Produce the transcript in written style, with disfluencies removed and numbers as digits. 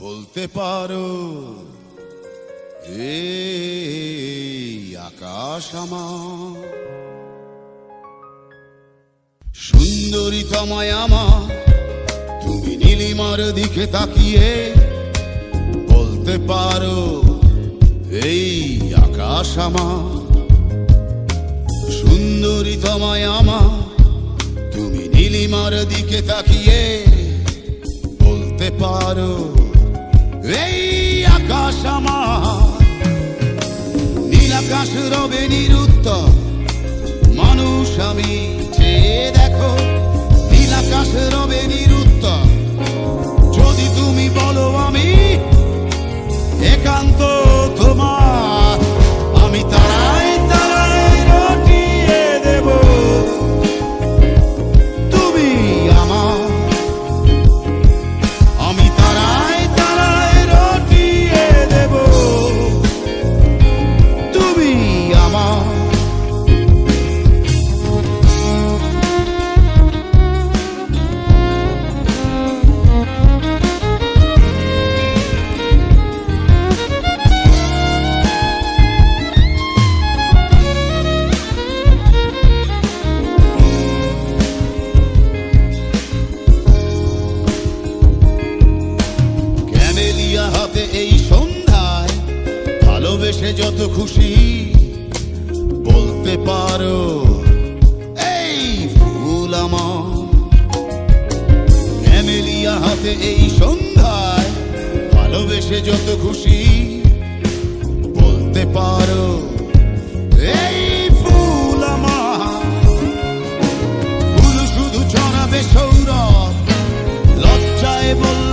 বলতে পারো এই আকাশ আমার, সুন্দরী তোমায় আমার, তুমি নীলিমার দিকে তাকিয়ে বলতে পারো এই আকাশ আমার, সুন্দরী তোমায় আমার, তুমি নীলিমার দিকে তাকিয়ে বলতে পারো এই আকাশ আমার। নীল আকাশ রবে নিরুত্তর, মানুষ আমি চেয়ে দেখো, নীল আকাশ রবে নিরুত্তর, যদি তুমি বলো আমি একান্ত তোমার, আমি তারায় তারায় রটিয়ে দেব তুমি আমার, আমি তারায় তারায় রটিয়ে দেব তুমি আমার। হাতে এই সন্ধ্যায় ভালোবেসে যত খুশি বলতে পারো এই ফুল আমার, ক্যামেলিয়া হাতে এই সন্ধ্যায় ভালোবেসে যত খুশি বলতে পারো এই ফুল আমার। ফুল শুধু ছড়াবে সৌরভ, লজ্জায় বললে